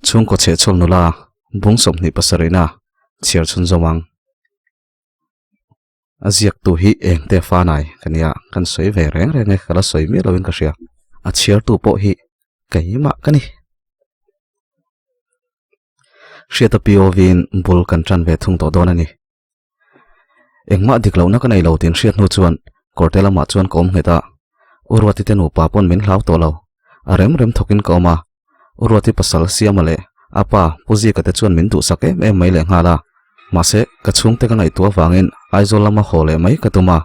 chung ko che chol nula bung som ni pasarina chiar chun zawang aziak tu hi eng te fa nai kania kan soi ve reng reng e kala soi mi lovin ka sia a chiar tu po hi kaima kani shiata piovin bul kan tran ve thung to don ani engma diklo na kanai lo tin shiat nu chuan kortela ma chuan kom heta urwati te nu pa pon min hlau to lo arem rem thokin koma urwati pasal siamale apa puji ka te chuan min tu sake me mai le ngala mase ka chung te ka ngai to wangin aizolama hole mai ka tuma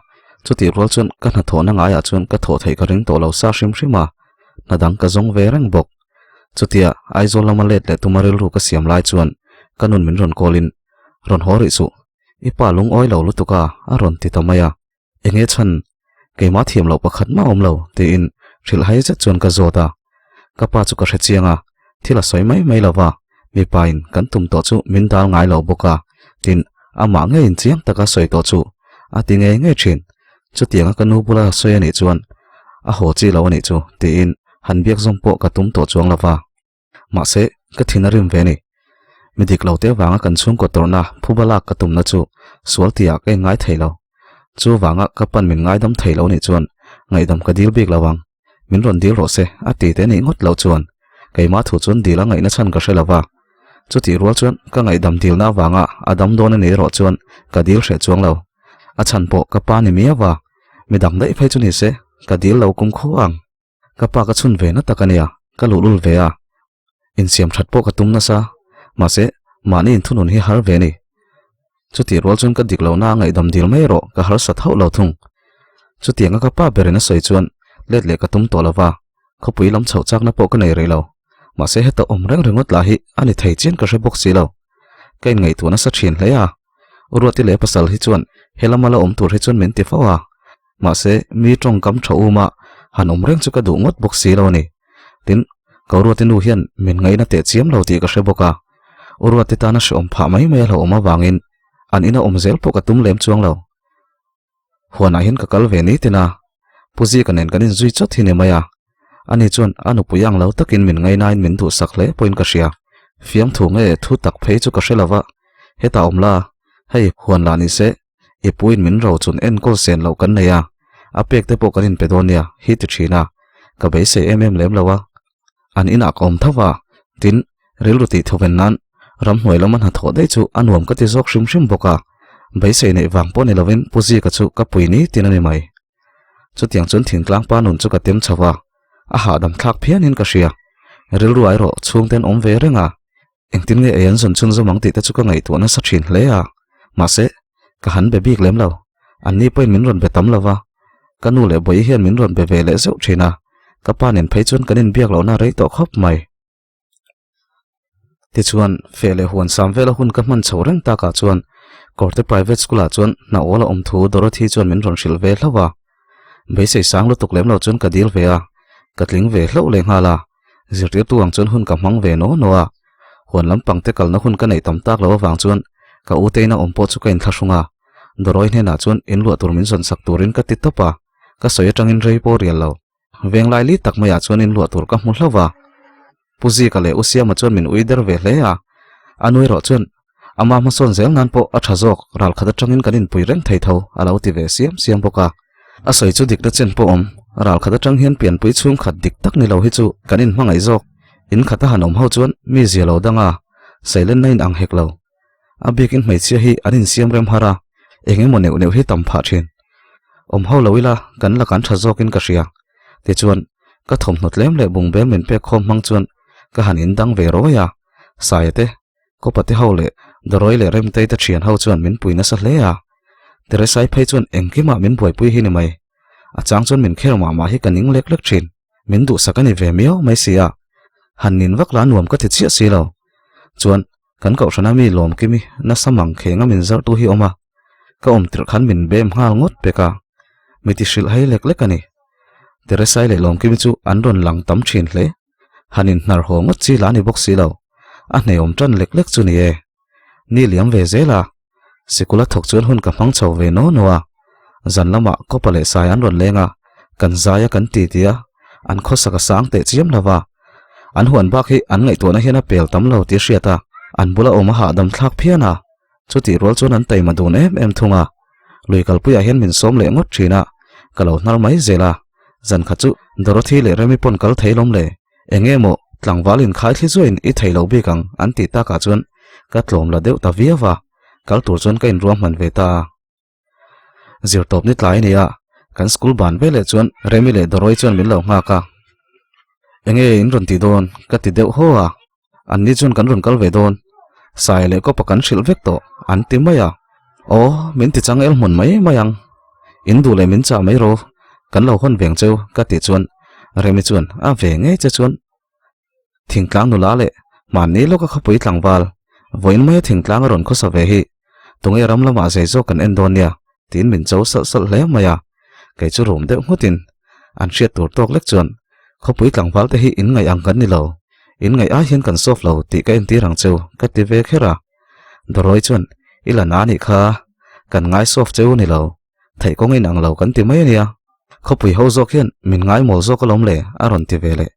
chuti rol chuan ka na thona nga ya chuan ka tho thei ka ring to lo sa shim shima nadang ka zong ve reng bok chutia aizolama let le tumaril ru ka siam lai chuan kanun min ron kolin ron hori su ipa lung oi lo lutuka a ron ti tamaya enge chan keima thiam lo pakhat ma om lo te in thil hai cha chuan ka zota kapa chu ka hrechianga thila soi mai mai lawa mi pain kan tum to chu min dal ngai lo boka tin ama nge in chiang taka soi to chu ati nge thin chu tianga kanu bula soi ani chuan a ho chi lo ani chu ti in han biak zong po ka tum to chuang lawa ma se ka thinarim ve ni midik lo te wanga kan chung ko torna phubala ka tum na chu sual tia ke ngai theilo chu wanga ka pan min ngai dam theilo ni chuan ngai dam ka dil bik lawang min ron dil ro se ati te ni ngot lo chuan keima thu chun dila ngai na chan ka shelawa chuti rual chuan ka ngai dam dil na wanga adam don ani ro chuan ka dil hre chuang lo a chan po ka pa ni miawa midang dai phai chuni se ka dil lo kum khuang ka pa ka chun ve na takania ka lulul ve a in siam that po ka tum na sa ma se mani in thunun hi har ve ni chuti rual chuan ka diklo na ngai dam dil mai ro ka har sa thau lo thung chuti anga ka pa berena soi chuan let le ka tum to lawa khopui lam chho chak na po ka nei reilo ma se heta om reng rengot la hi ani thei chen ka rebok si lo kain ngai tu na sa thin hle a urwati le pasal hi chuan helamala om tur hi chuan min ti fawa ma se mi tong kam tho uma han om reng chu ka du ngot bok si lo ni tin kawruati nu hian min ngai na te chiam lo ti ka reboka urwati ta na shom pha mai mai lo oma wangin an ina om zel po ka tum lem chuang lo huana hin ka kal ve ni tina puji kanen kanin zui chot hi ne maya ani chuan anu puyang lo takin min ngai nain min du sakle point ka sia fiam thu nge thu tak phei chu ka shelawa heta omla hei huan la ni se e puin min ro chun en kol sen lo kan neya apek te po kanin pedonia hi ti thina ka be se lem lawa an ina kom thawa tin rilruti thoven nan ram hoi laman ha tho dei chu anuam ka ti zok shim shim boka be se nei wang po ne lovin puji ka chu ka puini tinani mai chu tiang chun thing tlang pa nun chu ka tem chawa a ha dam thak phian in ka sia ril ruai ro chung ten om ve renga engtin nge ayan zon chun zo mangti ta chu ka ngai tu na sa thin hle a ma se ka han be bik lem lo an ni point min ron be tam lawa kanu le boi hian min ron be ve le zeu thina ka pa nen phei chun kanin biak lo na rei to khop mai ti chuan fele huan sam vela hun ka man choreng ta ka chuan korte private school a chuan na ola om thu dorothi chuan min ron shil ve hlawa be se sang lo tuk lem lo chuan ka dil ve a katling ve hlo le ngala zirtir tuang chun hun ka mang ve no noa huan lampang te kal na hun ka nei tam tak lo wang chuan ka u te na om po chu ka in thashunga doroi ne na chuan in lu tur min son sak turin ka ti topa ka soi tangin rei po rial lo veng lai li tak maya chuan in lu tur ka mu hlawa puji ka le usia ma chuan min uider ve hle a anui ro chuan ama ma son zel nan po a thazok ral khada tangin kanin pui reng thei tho alo ti ve siam boka a soi chu dik na chen po om ral khata tang hian pian pui chung khat dik tak ni lo hi chu kanin hmangai jok in khata hanom ho chuan mi zelo danga sailen nain ang hek lo abikin mai chia hi anin siam rem hara enge mo neu hi tam pha thin om ho loila kan la kan tha jokin ka ria ti chuan ka thom not lem le bung bel min pe khom mang chuan ka hanin dang ve ro ya saite ko pati ho le doroi le rem te ta thian ho chuan min puina sa hle ya tere sai phei chuan engkima min boi pui hi ni mai achang chon min khel ma hi kaning lek thin min du sakani ve meo mai sia hanin wak la nuam ka thi chia si lo chuan kan kau sana mi lom kimi na samang khenga min zar tu hi oma ka om tir khan min bem ngal ngot peka miti shil hai lek ani tere sai le lom kimi chu an ron lang tam thin hle hanin nar ho ngot chi la ni bok si lo a nei om tran lek lek chu ni e ni liam ve zela sikula thok chuan hun ka hmang chho ve no nowa zan lama ko pale sai an ron lenga kan zaya kan ti tia an khosaka sang te chiam lawa an huan bak hi an ngai to na hian a pel tam lo ti hriata an bula oma ha dam thlak phiana chuti rol chuan an taima dun em thunga luikal puya hian min som le ngot thina kalo hnal mai zela zan khachu Dorothy le remi pon kal theilom le engemo tlangwalin khai thli zoin I theilo bikang an ti ta ka chuan ka tlom la deuh ta viawa kal tur chuan ka in ruam man ve ta zir top ni tlai nia kan school ban ve le chuan remi le doroi chuan min lo nga ka enge in ron ti don ka ti deuh ho a an ni chuan kan ron kal ve don sai le ko pakan shil vek to an ti maya o min ti chang el mun mai mayang in du le min cha mai ro kan lo hon veng cheu ka ti chuan remi chuan a ve nge che chuan thingtlang nu la le man ni lo ka khapui tlangwal voin mai thingtlang ron kho sa ve hi tungai ram lama zai zo kan en don nia tin min chau sal sal hle maya kai chu rom de hutin an hriat tur tok lek chuan khapui tlangwal te hi in ngai ang kan ni lo in ngai a hian kan sof lo ti ka en ti rang cheu ka ti ve khera doroi chuan ila na ni kha kan ngai sof cheu ni lo thei ko ngai nang lo kan ti mai nia khopui ho zo khian min ngai mol zo ka lom le a ron ti ve le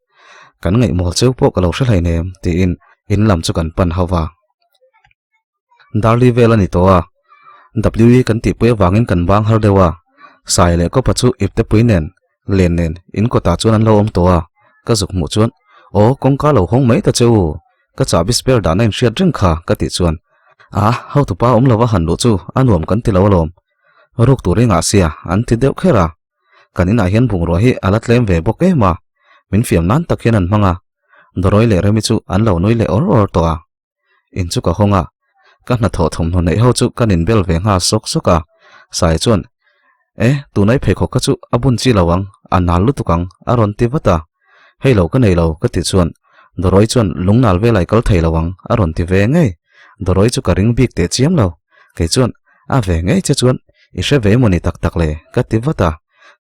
kan ngai mol cheu po ka lo hre hlai nem ti in lam chu kan pan hawa darli vela ni to a we kan ti pui wangin kan bang har dewa sai le ko pachu ipte pui nen len nen in ko ta chuan an lo om to a ka zuk mu chuan o kong ka lo hong mai ta cheu ka cha bisper da nen hriat ring kha ka ti chuan a how to pa om lawa han lu chu anuam kan ti lo lom ruk tu ringa sia an ti deuh khera kanina hian bung ro hi alat lem ve bok e ma min fiam nan takhian an manga doroi le remi chu an lo noi le or to a in chu ka honga ka na tho thom no nei ho chu kanin bel ve nga sok soka sai chuan tu nai phe kho ka chu abun chi lawang anal lu tukang aron ti wata hei lo ka nei lo ka ti chuan doroi chuan lungnal ve lai kal thei lawang aron ti ve ngai doroi chu ka ring bik te chiam lo ke chuan a ve ngai che chuan I she ve moni tak tak le ka ti wata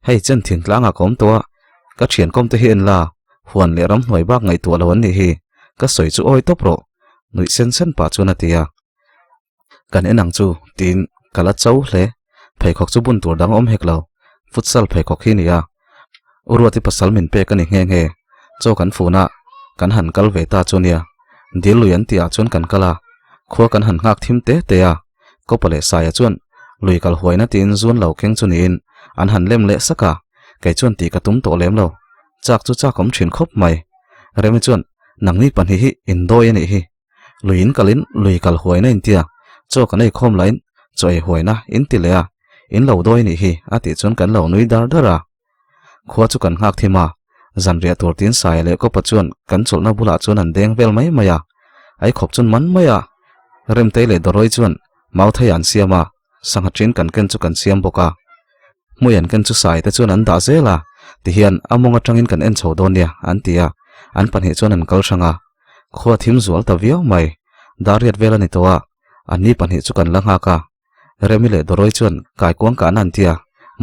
hei chen thingtlanga kom to ka thian kom te hian la huan le ram hnoi bak ngai to lo an ni hi ka soi chu oi top ro nui sen sen pa chu na tia kan enang chu tin kala chau hle phei khok chu bun tur dang om hek lo futsal phei khok hi nia urwati pasal min pe kan nge nge cho kan funa kan han kal ve ta chu nia dil luyan tia chun kan kala kho kan han ngak thim te te a ko pale sa ya chun lui kal huaina tin zun lo kheng chu nin an han lem le saka kai chuan ti ka tum to lem lo chak chu chak kom thin khop mai remi chuan nangni pan hi in doi ani hi luin kalin lui kal huaina in tia cho kanai khom lain choi huaina in ti le a in lo doi ni hi ati chuan kan lo nui dar dara kho chu kan ngak thima zan ria tur tin sai le ko pa chuan kan chulna bula chuan an deng vel mai maya ai khop chun man maya rem te le doroi chuan mau thai an siama sanga trin kan ken chu kan siam boka muyan kan chu sai te chuan an da zela ti hian amonga tangin kan en chho don nia an tia an pan hi chuan an kal sanga kho thim zual ta viau mai dariat vela ni towa ani pan hi chu kan langa ka remile doroi chuan kai kuang ka nan tia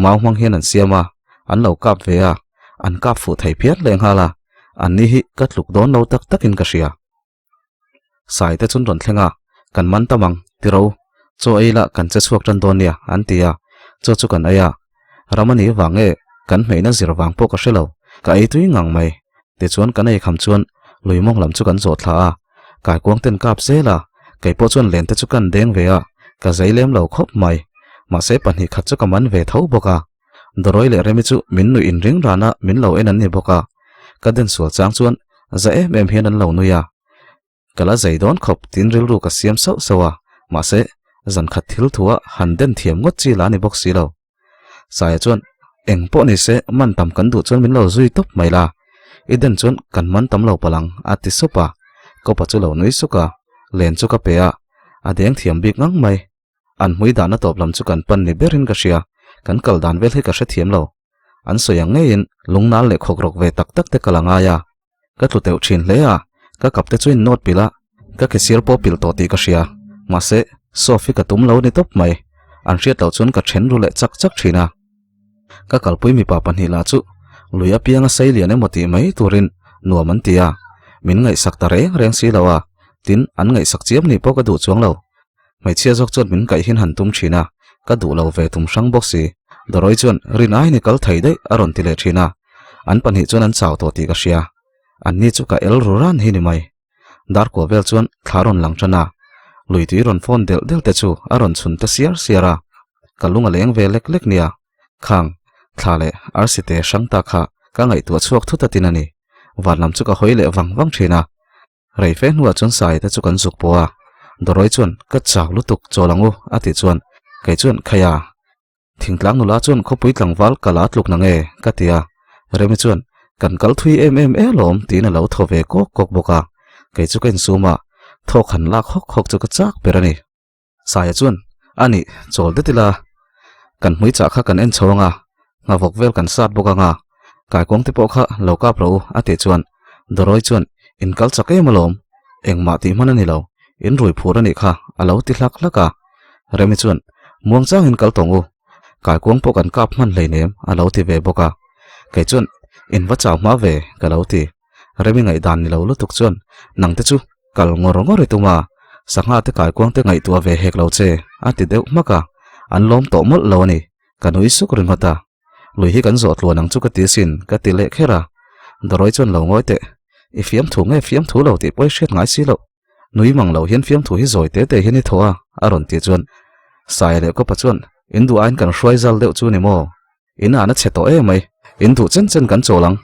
mau hmang hian an siama an lo kap ve a an kap fu thei phiat leng hala an ni hi katluk don lo tak takin ka sia sai te chun ron thlenga kan man tamang tiro cho eila kan che chuak tan don nia an tia cho chu kan aya ramani wange kan meina zirwang po ka shelo ka ei tui ngang mai te chuan kan ei kham chuan luimong lam chu kan zo thla a kai kuang ten kap zela kai po chuan len te chu kan deng ve a ka zailem lo khop mai ma se pan hi khat chu ka man ve tho boka doroi le remi chu min nu in ring rana min lo en an ni boka ka den sual chang chuan za em hian an lo nuya kala zai don khop tin ril ru ka siam so sawa ma se zan khat thil thuwa han den thiam ngot chi la ni bok si lo sai chuan eng po ni se man tam kan du chuan min lo zui top mai la iden chuan kan man tam lo palang ati sopa ko pa chu lo nui suka len chu ka pe a adeng thiam bik ngang mai an hui da na top lam chu kan pan ni berin ka sia kan kal dan vel hi ka hre thiam lo an soyang ngein lungnal le khok rok ve tak tak te kalanga ya ka tu teu thin hle a ka kap te chuin not pila ka ke sir po pil to ti ka sia ma se sofi ka tum lo ni top mai an hriat lo chun ka then ru le chak chak thina ka kalpui mi pa pan hi la chu luya pianga sai lian emoti mai turin nuam an tia min ngai sak ta reng si lawa tin an ngai sak chiam ni po ka du chuang lo mai chia jok chon min kai hin han tum thina ka du lo ve tum sang bok si doroi chon rinai ni kal thai dei aron ti le thina an pan hi chon an chaw to ti ka sia an ni chu ka el ruran hi ni mai dar ko vel chon tharon lang chana lui ti ron phone del te chu aron chun ta siara kalunga leng ve lek lek nia khang thale arsite sangta kha ka ngai tu chuak thu ta tinani warnam chu ka hoile wang thina rei fe nuwa chon sai ta chu kan zuk poa doroi chon ka chak lutuk cholangu ati chon kai chon khaya thingtlang nula chon khopui tlangwal kalat luk na nge katia remi chon kan kal thui lom tina lo thove kok boka kai chu ken suma thok han lak hok chu ka chak perani saya chon ani chol de tila kan hui cha kha kan en chawanga nga vok vel kan sat boka nga kai kong te po kha loka pro ate chon doroi chon in kal chake malom engma ti manani lo in rui phurani kha alo ti hlak laka remi chon muang chang in kal tongu kai kong po kan kap man leinem alo ti ve boka kai chon in wa chaw ma ve kalo ti remi ngai dan ni lo lutuk chon nang te chu kal ngor tuma sangha te kai kong te ngai tua ve hek lo che ati deuh maka an lom to mol lo ni kanui suk rin hota lui hi kan zot lo nang chu ka ti sin ka ti le khera doroi chon lo ngoi te i fiam thu lo ti poi shet ngai si lo nui mang lo hian fiam thu hi zoi te hian ni thoa aron ti chon sai le ko pa chon in du ain kan hruai zal deuh chu ni mo in ana che to e mai in du chen kan cholang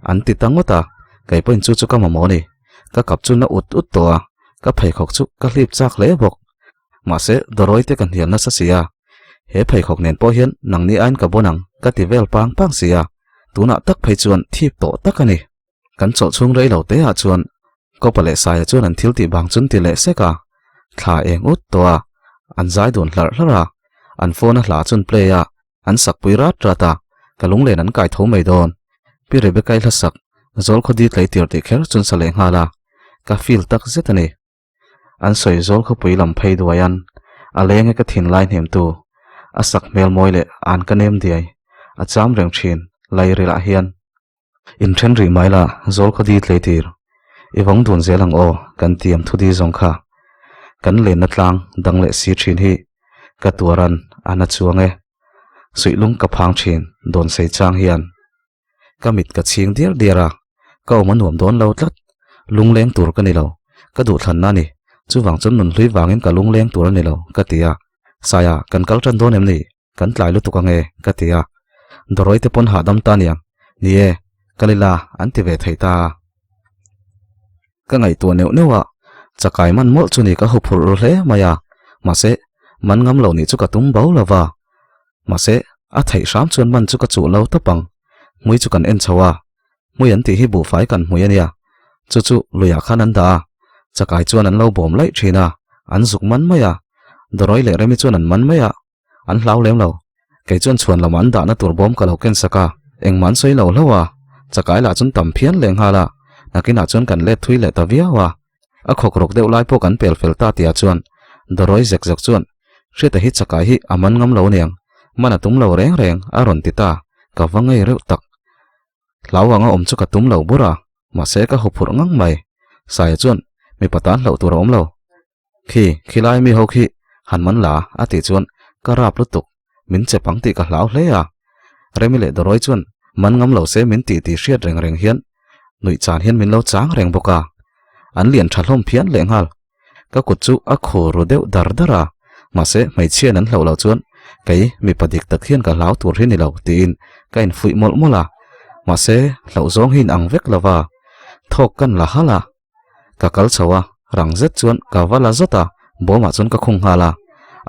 an ti tangota kai poin chu ka ma mo ni ka kap chu na ut to a ka phai khok chu ka hlip chak le bok ma se doroi te kan hian na sa sia he phai khok nen po hian nang ni ain ka bonang ka ti vel pang sia tuna tak phai chuan thip to takani kan chol chung rei lo te a chuan ko pale sai chuan an thil ti bang chun ti le se ka thla eng ut to a an zai don hlara an phone a hla chun play a an sak pui rat rata kalung len an kai tho mai don pi rebe kai hla sak zol kho di tlai tir ti kher chun sale ngala ka feel tak zetani an soi zol kho pui lam phei duayan alenge ka thin line hem tu asak mel moile an kanem diai acham reng thin lai rela hian in then ri maila zol kho di tlai tir iwang dun zelang o kan tiam thu di zong kha kan le na tlang dang le si thin hi ka tuaran ana chuange suilung ka phang thin don sei chang hian kamit ka ching dira ka omanuam don lo tlat lungleng tur ka ni lo ka du thlan na ni chuwang chon nun hlui wangin ka lungleng tur ni lo ka tia saya kan kal tran don em ni kan tlai lu tukange ka tia doroi te pon ha dam ta niang ni e kalila anti ve theita ka ngai tu newa chakai man mol chuni ka hupur hle maya mase man ngam lo ni chu ka tum bau lawa mase a thai sam chon man chu ka chu lo tapang mui chu kan en chawa mui an ti hi bu fai kan mui ania chu luya khanan da chakai chuan an lo bom lai thina an zuk man maya doroi le remi chuan an man maya an hlau lem lo kai chuan chuan laman da na tur bom ka lo ken saka engman soi lo lawa chakai la chun tam phian leng hala nakina chuan kan le thui le ta viawa a khok rok deuh lai po kan pel fel ta tia chuan doroi zek chuan hriata hi chakai hi aman ngam lo niang mana tum lo reng aron ti ta ka wangai reuh tak lawanga om chu ka tum lo bura ma se ka hopur ngang mai sai chuan mi patan lo tur om lo khilai mi ho khi hanman la ati chuan ka rap lutuk min che pangti ka hlau hle a remile doroi chuan man ngam lo se min ti hriat reng hian nui chan hian min lo chang reng boka an lian thalom phian lenghal ka kut chu a khuru deuh dardara ma se mai chian an hlo lo chuan kai mi padik tak hian ka hlau tur hin ni lo tin ka in fui mol mola ma se hlo zong hin ang vek lawa thok kan la hala ka kal chawa rang zet chuan ka wala zota boma chun ka khung hala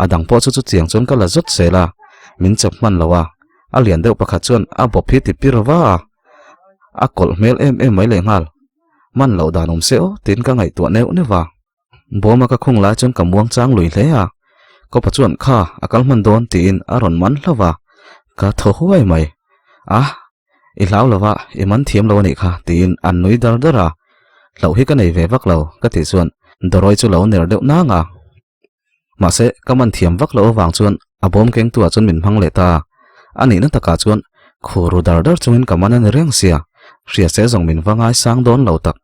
adang po chu chiang chun ka la zot sela min chap man lawa a lian deuh pakhat chuan a bop hi ti pirwa a kol mel em mai lenghal man lo danom seo tin ka ngai tu neu newa boma ka khung la chun ka muang chang lui hle a ko pachuan kha akal man don tin aron man hlawa ka tho huai mai i hlau lawa i man thiam lo ni kha tin an nui dara lo hi ka nei ve vak lo ka ti chuan doroi chu lo ner deuh na nga ma se ka man thiam vak lo wang chuan abom keng tu a chun min hmang le ta ani na taka chuan khuru dar chungin ka man an reng sia ria se zong min wangai sang don lo tak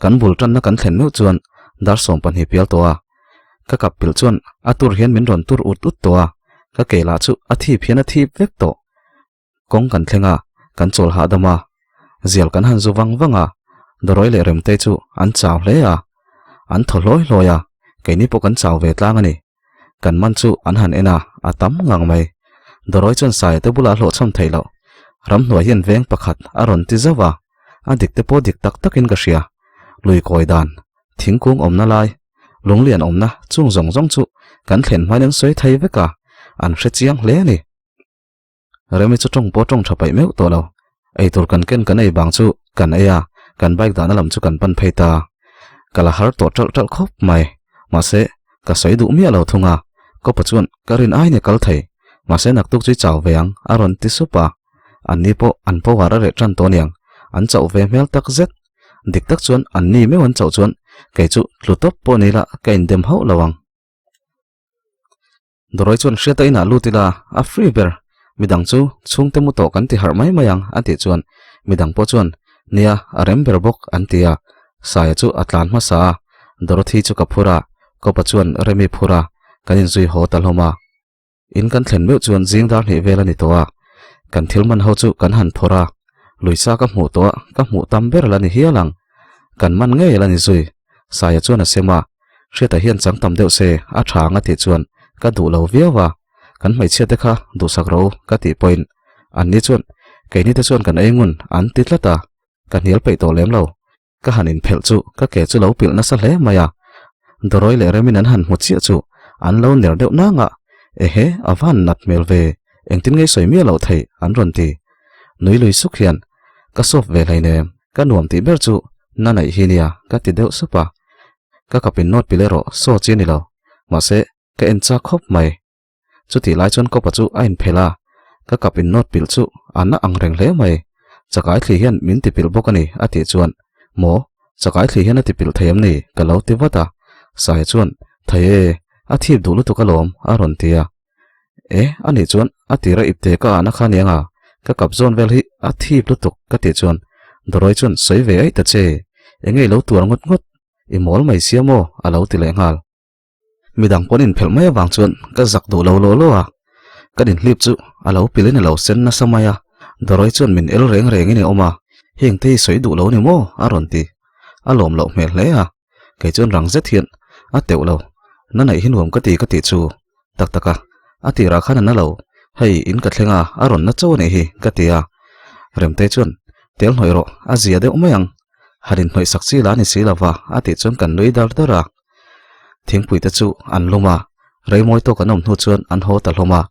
kan bul tan na kan thlen meu chuan dar som pan hi pial towa ka kap pil chuan atur hian min ron tur ut towa ka kela chu athi phian athi vek to kong kan thlenga kan chol ha dama zial kan han zuwang wanga doroi le rem te chu an chaw hle a an tholoi loya keini po kan chaw ve tlang ani kan man chu an han ena atam ngang mai doroi chon sai te bula hlo chom thailo ram hnuai hian veng pakhat aron ti zawa adik te po dik tak takin ka hria lui koi dan thingkung omna lai lunglian omna chung zong zong chu kan thlen hmain soi thei veka an hre chiang hle ni remi chu tong po tong thapai meu to lo ei tur kan ken kan ei bang chu kan eya kan bike dana lam chu kan pan pheita kala har to tal khop mai ma se ka soi du mi alo thunga ko pachuan karin ai ne kal thei ma se nak tuk chui chaw veang aron ti supa anni po an po wara re tran to niang an chaw ve mel tak zet dik tak chuan anni me wan chaw chuan ke chu tlutop po nila kain dem ho lawang doroi chuan hriata ina lutila a free bear midang chu chungte mu to kan ti har mai mayang ati chuan midang po chuan nia arem ber bok antia saya chu atlan ma sa dorothi chu kapura ko pachuan remi phura kanin zui ho talhoma in kan thlen meu chuan jingdar ni velani towa kan thilman ho chu kan han phora luisa ka hmu to ka hmu tamber lani hialang kan man nge lani zui saya chuan a sema hriata hian chang tam deuh se a thanga ti chuan ka du lo viawa kan mai chia te kha du sak ro ka ti point an ni chuan keini te chuan kan eingun an titlata kan hial pe to lem lo ka hanin phel chu ka ke chu lo pil na sa hle maya doroi le remin an han mu chia chu an lo ner deuh na nga ehe avan nat mel ve engtin ngei soi mi lo thei an ron ti nui lui suk hian ka sop ve lai ne ka nuam ti ber chu na nai hinia ka ti deuh supa ka kapin not pilero so chi ni lo ma se ka en cha khop mai chu ti lai chon ko pa chu ain phela ka kapin not pil chu ana angreng hle mai chakai thli hian min ti pil bokani ati chuan mo chakai thli hian ati pil thayam ni ka lo ti wata sai chuan thaye a thip du lu tu ka lom a ron tia ani chuan atira ipte ka ana khanianga ka kap zon vel hi a thip lu tuk ka ti chuan doroi chuan soi ve ai ta che engei lo tur ngot ngot i mol mai siamo a lo ti le ngal midang ponin phel mai wang chuan ka zak du lo lo a ka din hlip chu a lo pilin a lo sen na samaya doroi chuan min el reng reng ni oma heng te soi du lo ni mo a ron ti a lom lo mel hle a ke chuan rang zet hian a teu lo na nei hinuam ka ti chu tak taka ati ra khana na lo hei in ka thlenga a ron na chaw nei hi ka tia rem te chuan tel hnoi ro a zia de umayang harin hnoi sakchi la ni silawa ati chuan kan lui dar dara thingpui te chu an loma reimoi to kanom hnu chuan an ho ta hloma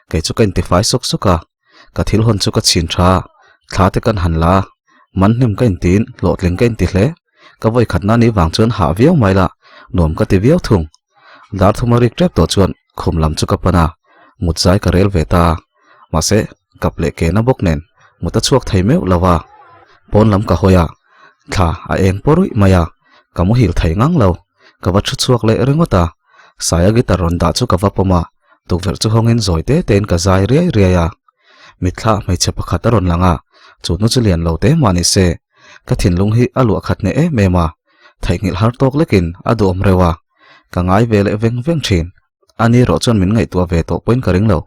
ke chu kan ti fai sok soka ka thil hon chu ka chin tha thla te kan han la man hnem kan tin lo tling kan ti hle ka voi khatna ni wang chuan ha viau mai la nom ka ti viau thung dar thumari trap to chuan khum lam chu ka pana mutzai ka rel veta ma se kap le ke na bok nen muta chuak thai meu lawa pon lam ka hoya tha a eng porui maya kamu hil thai ngang lo ka wa chu chuak le rengota saya gitar ron da chu ka wa poma tukver chu hongin zoi te ten ka zai riai riaya mitla mai che pakhat ron langa chu nu chu lian lo te mani se ka thin lung hi alu khat ne e mema thaingil har tok lekin adom rewa ka ngai vele veng veng thin ani ro chon min ngai tua ve to point ka ring lo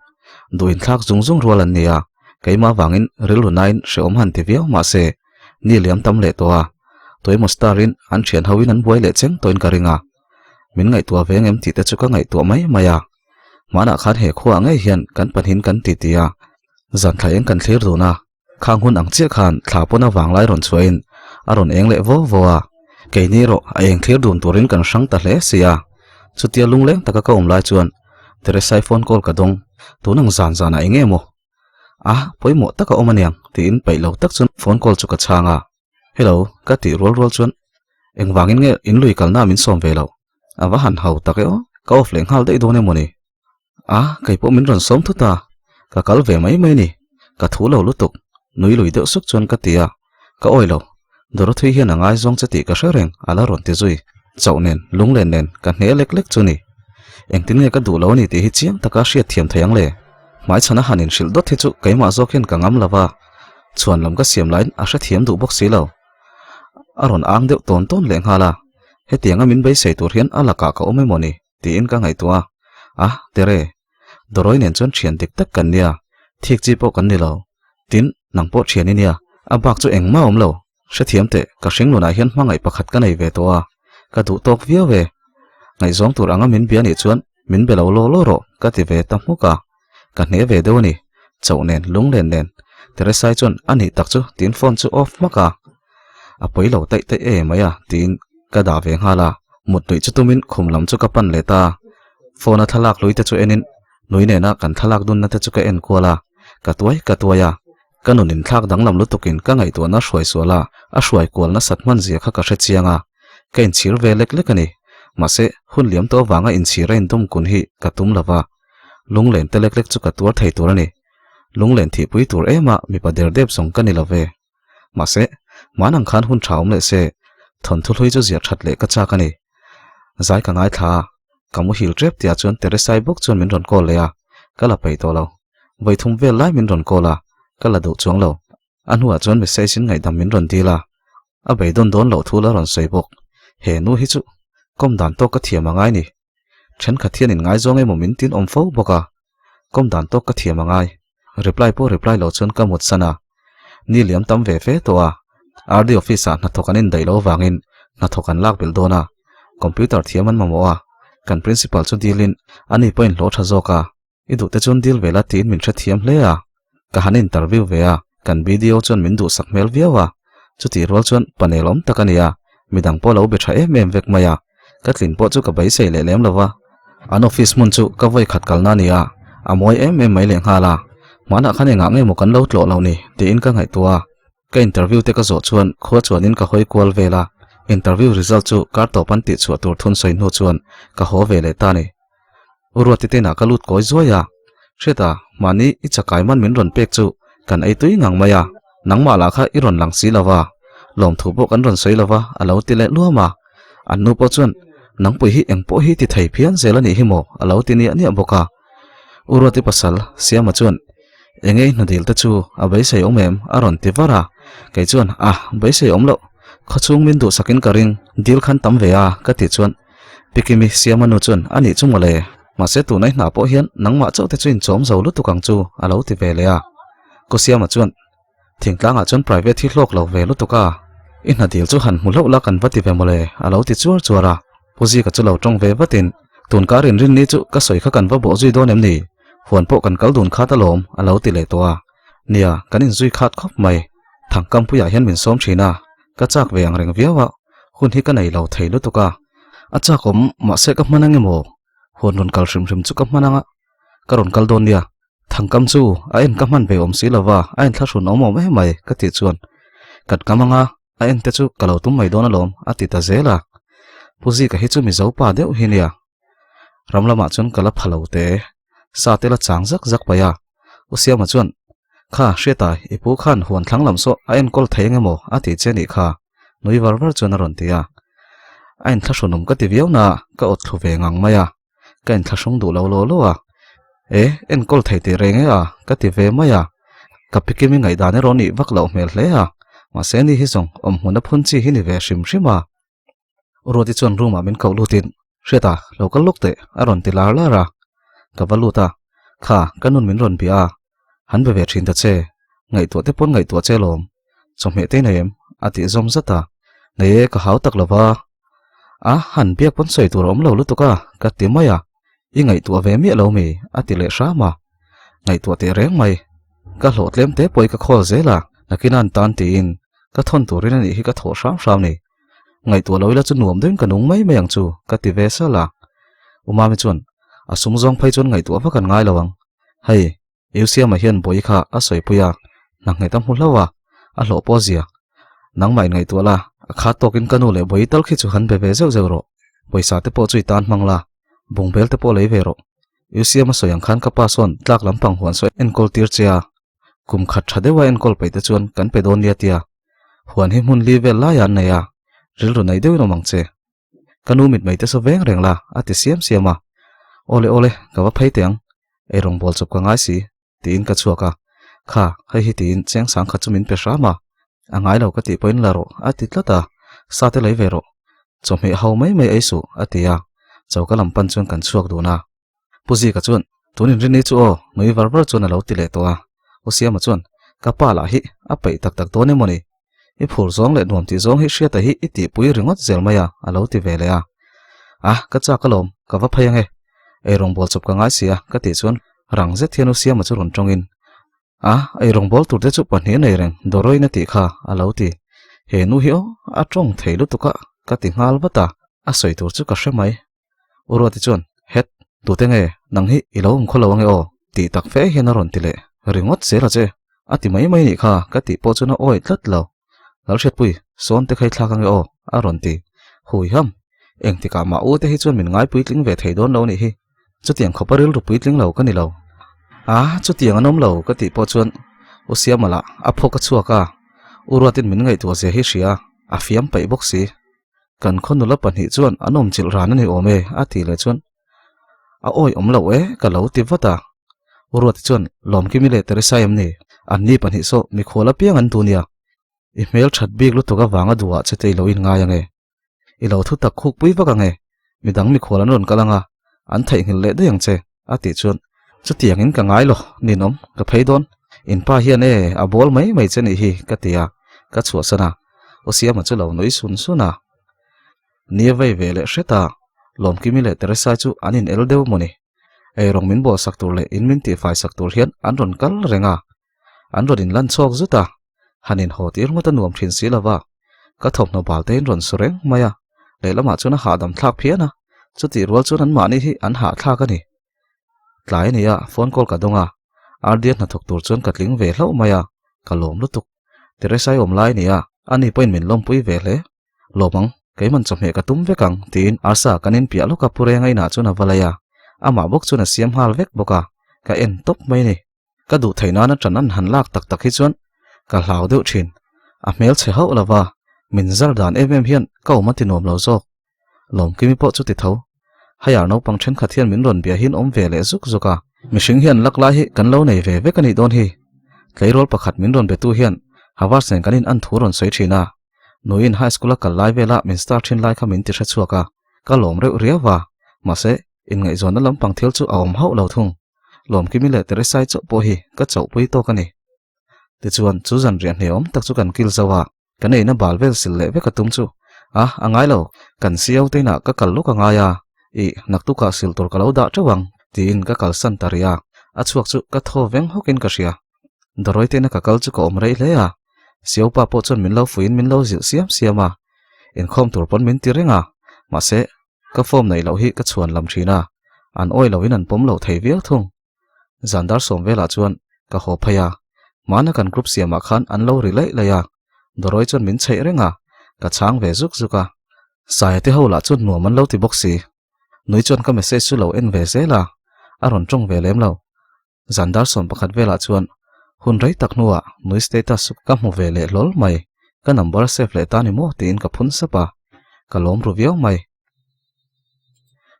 duin thak zung zung rolan nia keima wangin rilu nain sheom han ti viau ma se ni liam tam le to a toy mostarin an thian hawin an buai le cheng toin ka ringa min ngai tua veng em ti te chu ka ngai tua mai maya mana khan he khuwa ngai hian kan panhin kan ti tia zan thlai eng kan thlir du na khang hun ang che khan thla pona wang lai ron chuain aron eng le vo vo a ke ni ro a eng thlir dun turin kan sang ta hle sia chutia lungleng taka ka om lai chuan tere sai phone call ka dong tunang zan zan a enge mo poimo taka omaniang ti in peilo tak chun phone call chu ka changa hello ka ti rol chuan eng wangin nge in lui kalna min som velo awa han hau takeo ka off leng hal dei do ne moni kai po min ron som thu ta ka kal ve mai mai ni ka thu lo lutuk nui lui deuh suk chuan ka tia ka oilo doro thui hian angai zong chati ka shereng ala ron ti zui chaunen lunglen nen ka hne lek lek chuni engtin nge ka du lo ni ti hi chiang taka hriat thiam thayang le mai chana hanin shil dot hi chu keima zokhin ka ngam lawa chuan lam ka siam lain a hra thiam du bok si lo aron ang deuh ton leng hala hetianga min bei sei tur hian alaka ka ome moni ti in ka ngai tua tere doroi nen chon thian dik tak kan nia thik chi po kan ni lo tin nang po thian ni nia abak chu engma om lo she thiam te ka hring luna hian hmangai pakhat ka nei ve towa ka du tok via ve ngai zong tur anga min bia ni chuan min belo lo ro ka ti ve ta muka ka hne ve deu ni chau nen lung len tere sai chon ani tak chu tin phone chu off maka a poilo tai e maya tin ka da ve hala mut noi chu tumin khumlam chu ka pan le ta phone a thalak loi te chu enin noi ne na kan thalak dun na te chu ka en kola ka tuaya kanunin thak danglam lutukin ka ngai tu na hruai suala a hruai kol na satman zia kha ka hre chianga kain chir ve lek ani mase hun liam to wanga in chira in dum kun hi ka tum lawa lunglen te lek chu ka tur thei tur ani lunglen thi pui tur ema mi pa der dep song ka ni love mase manang khan hun thaum le se thon thu hloi chu zia that le ka cha ka ni zai ka ngai tha kamu hil trep tia chon teresai bok chon min ron kol le a kala pai to lo vai thum ve lai min ron kola kala do chuang lo anhuwa chon me sai sin ngai dam min ron dila a bei don lo thula ron sei bok he nu hi chu kom dan to ka thiam angai ni then kha thian in ngai zong e momin tin om fo boka kom dan to ka thiam angai reply lo chon ka mut sana ni liam tam ve fe to a RD office na thokanin dai lo wangin na thokan lak bil dona computer thiaman mamoa kan principal chu dilin ani point lo tha zoka idu te chon dil vela tin min tha thiam hle a ka han interview ve a kan video chon min du sakmel viawa chuti rol chon panelom takania midang po lo be tha em vek maya katlin po chu ka bai sei le lem lawa an office mun chu ka voi khat kalna nia amoi em mai leng hala mana khane nga nge mo kan lo tlo lo ni te in ka ngai tua ka interview te ka zo chuan kho chuanin ka hoi kwal vela interview result chu kar to pan ti chu tur thun soi no chuan ka ho ve le ta ni urwati te na ka lut koi zoya sheta mani ichakai man min ron pek chu kan ai tui ngang maya nangma la kha iron lang si lawa lom thu bo kan ron soi lawa alo ti le luama annu po chuan nang pui hi eng po hi ti thei phian zelani hi mo alo ti ni ani boka urwati pasal siama chuan engei no dil ta chu abai sei omem aron ti vara kai chuan bai sei omlo khachung min du sakin karing dil khan tam ve a ka ti chuan pikimi siama no chuan ani chumole mase tu nai na po hian nangma chau te chuin chom zo lu tukang chu alo ti ve le a ko siama chuan thingtlanga chuan private hi hlok lo ve lu tuka in dil chu han mulo la kan vati ve mole alo ti chuara puji ka chu lo tong ve vatin tun ka rin ni chu ka soi kha kan va bo zui don em ni huan po kan kal dun kha ta lom alo ti le towa nia kanin zui khat khop mai thangkam puya hian min som thina ka chak ve ang reng viawa hun hi ka nei lo thei lu tuka acha kom ma se ka manang emo hon ron kal hrim chu ka mananga karon kal don nia thangkam chu a en ka man ve om si lawa a en thla sun om me mai ka ti chuan kat kamanga a en te chu kalo tum mai don alom ati ta zela puji ka hi chu mi zo pa deuh hi nia ramlama chun kala phalo te sa te la chang zak paya usiama chuan kha sheta ipu khan huan thanglam so a en kol thei ngemo ati cheni kha noi war chuna ron tia a en thla sunum ka ti viauna ka ot thu ve ngang maya ka en thla sung du lo a en kol thei ti renge a ka ti ve maya ka pikimi ngai dane roni vak lo mel hle a ma se ni hi song om huna phun chi hi ni ve shima roti chon ruma min ko lutin sheta local lokte aron ti lar lara ka baluta kha kanun min ron bia han be ve thin ta che ngai to te pon ngai to che lom chome te nem ati zom zata nei ka hau tak lova han biak pon soi tur om lo lu tuka ka ti maya i ngai to ve mi lo mi ati le sha ma ngai to te reng mai ka hlo tlem te poi ka khol zela nakinan tan ti in ka thon turin ani hi ka tho sam ni ngai to loila chu nuam den ka nung mai mayang chu ka ti ve sala uma mi chun asum zong phai chun ngai to va kan ngai lawang hei eusia ma hian boi kha a soi puya nang ngai tam hulawa a hlo po zia nang mai ngai to la kha tokin kanu le boi tal khi chu han be ve zeu ro poisa te po chui tan mangla bungbel te po lei ve ro eusia ma soyang khan ka pa son tlak lampang huan so en kol tir chia kum khat thadewa en kol paite chuan kan pe don lia tia huan hi mun li vel la yan ne ya ril ru nei deu no mangche kanu mit mai te so veng reng la ati siama ole ka wa phai teng e rong bol chup ka ngai si tin ka chuaka kha hi tin cheng sang kha chumin pe sha ma angai lo ka ti point la ro ati tlata sa te lei ve ro chom he hau mai mai ai su atia chau ka lam pan chuan kan chuak du na puji ka chuan tunin rin ni chu o noi var var chuan alo ti le to a usiama chuan ka pa la hi a pei tak tak to ne moni i phur zong le nuam ti zong hi hria ta hi iti pui ringot zel maya alo ti ve le a ka cha ka lom ka va phayang he ei rong bol chop ka ngai sia ka ti chuan rang ze thianu siama chu ron tongin ei rong bol tur te chu pahnih nei reng doroi na ti kha alo ti he nu hi o a tong theilu tuka ka ti ngal wata a soi tur chu ka hремai uro ti chuan het tu te nge nang hi ilo kholo nge o ti tak fe hian a ron ti le ringot zela che a ti mai mai ni kha ka ti po chu na oi tlat lo lal hret pui son te khai thla ka nge o a ron ti hui ham eng ti ka ma u te hi chuan min ngai pui tling ve thei don lo ni hi chu tiang khoparil ru pui tling lo ka ni lo chu tiang anom lo ka ti po chuan usiamala a phoka chuaka urwatin min ngai tu se hi hria a fiam pei bok si kan khonula panhi chuan anom chil ran ani ome a ti le chuan a oi om lo e ka lo ti wata urwat chuan lom ki mi le teresa em ni an ni panhi so mi khola piang an tunia i mel that bik lu to ka wanga duwa che tei lo in nga yange i lo thu tak khuk pui waka nge midang mi kholan ron kalanga an thai ngil le de yang che a ti chuan chu tiang in ka ngai lo ninom ka phei don in pa hian e a bol mai mai cheni hi ka tia ka chua sana osiama chu lo noi sun suna nia vei ve le hreta lom ki mi le teresa chu anin el deu moni ei rong min bo sak tur le in min ti fai sak tur hian an ron kal renga an ron in lan chok zuta hanin hotir ngota nuam thin si lawa ka thop no balte in ron sureng maya le lama chuna ha dam thlak phiana chu ti rol chun an ma ni hi an ha thla ka ni tlai ni ya phone call ka donga ardiat na thok tur chun katling ve hlo maya kalom lutuk teresa om lai ni ya ani point min lom pui ve le lomang kaiman chome ka tum vekang tin asa kanin pia lo ka pure ngai na chuna valaya ama bok chuna siam hal vek boka ka en top mai ni ka du theina na tranan han lak tak tak hi chuan ka hlau deuh thin a mel che ho lawa min zar dan em hian ka uma ti nom lo zok lom kimi po chu ti tho hayar no pang then khathian min ron bia hin om ve le zuk zuka mishing hian laklai hi kan lo nei ve ve kani don hi tleirol pakhat min ron be tu hian hawar sen kanin an thu ron soi thina nuin high school ka lai vela min start thin lai kha min ti thra chuaka ka lom reu riawa mase in ngai zon lam pang thil chu awm ho lo thung lom kimi le teresa chu po hi ka chau pui to kani ti chuan chu zan rian hneom tak chu kan kil zawa kanei na balvel sil le ve ka tum chu angai lo kan siau te na ka kal lu ka ngaya i naktu ka sil tur kalo da chawang tin ka kal san taria a chuak chu ka tho veng hokin ka ria doroi te na ka kal chu ko om rei hle a siau pa po chon min lo fuin min lo zil siam siama in khom tur pon min ti renga ma se ka form nei lo hi ka chuan lam thina an oi lo in an pom lo thei vial thung zandar som vela chuan ka ho phaya mana kan group siama khan an lo rilai laya doroi chon min chei renga ka chang ve zuk zuka sai te ho la chun nu man lo ti boxi noi chon ka message chu lo en ve zela aron tong ve lem lo zandar som pakhat vela chuan hun rei tak nuwa noi status ka mu ve le lol mai ka number save le ta ni mo tin ka phun sapa ka lom ru viau mai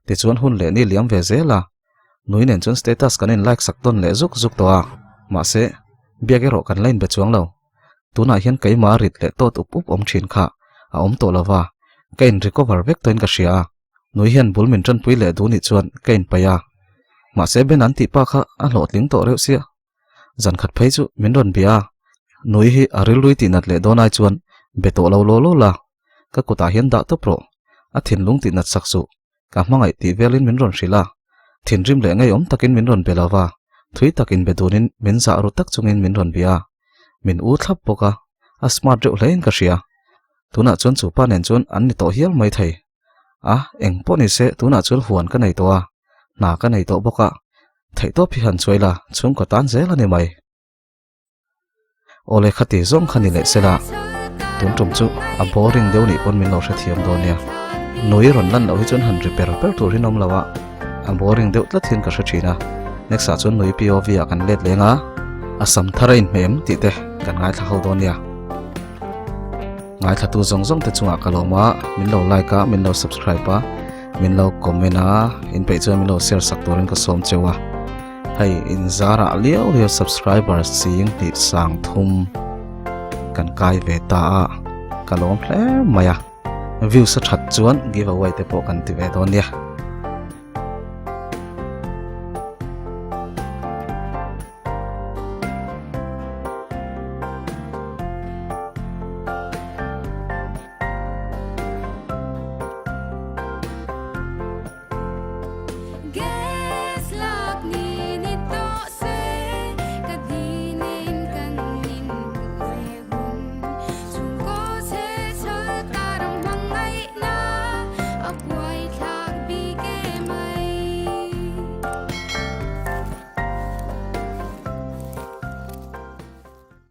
ti chuan hun le ni liam ve zela noi nen chon status kanin like sak ton le zuk zuk to a ma se biagero kan line be chuang lo tuna hian kai ma rit le tot up om thin kha a om to lawa kain recover vek toin ka sia noi hian bulmin tran pui le du ni chuan kain paya ma se ben an ti pa kha a lot ling to reu sia zan khat phei chu min ron bia noi hi aril lui ti nat le donai chuan beto lo lo la ka kuta hian da to pro a thin lung ti nat saksu ka hmangai ti velin min ron hrila thin rim le ngai om takin min ron belawa thui takin bedunin min za ru tak chungin min ron bia min u thlap poka a smart reu hlein ka ria tuna chuan chu pa nen chuan an ni to hial mai thei eng po ni se tuna chuan huan ka nei to na ka nei to boka thei to phi han choila chung ko tan zela ni mai ole khati zong khani le sela tun tum chu a boring deu ni pon min lo hre thiam do nia noi ron lan lo hi chuan han repair per tur hinom lawa a boring deu tla thin ka hre thina next sa chuan noi pov a kan let lenga asam tharain mem ti te kan ngai thla ho do nia ngai thatu zong zong te chunga kaloma min lo like a min lo subscribe a min lo comment a in pe chuan min lo share sak turin ka som chewa hay in zara liao subscribers sing ti sang thum kan kai ve ta kalom hle maya view sa that chuan giveaway te pawh kan ti ve dawn nia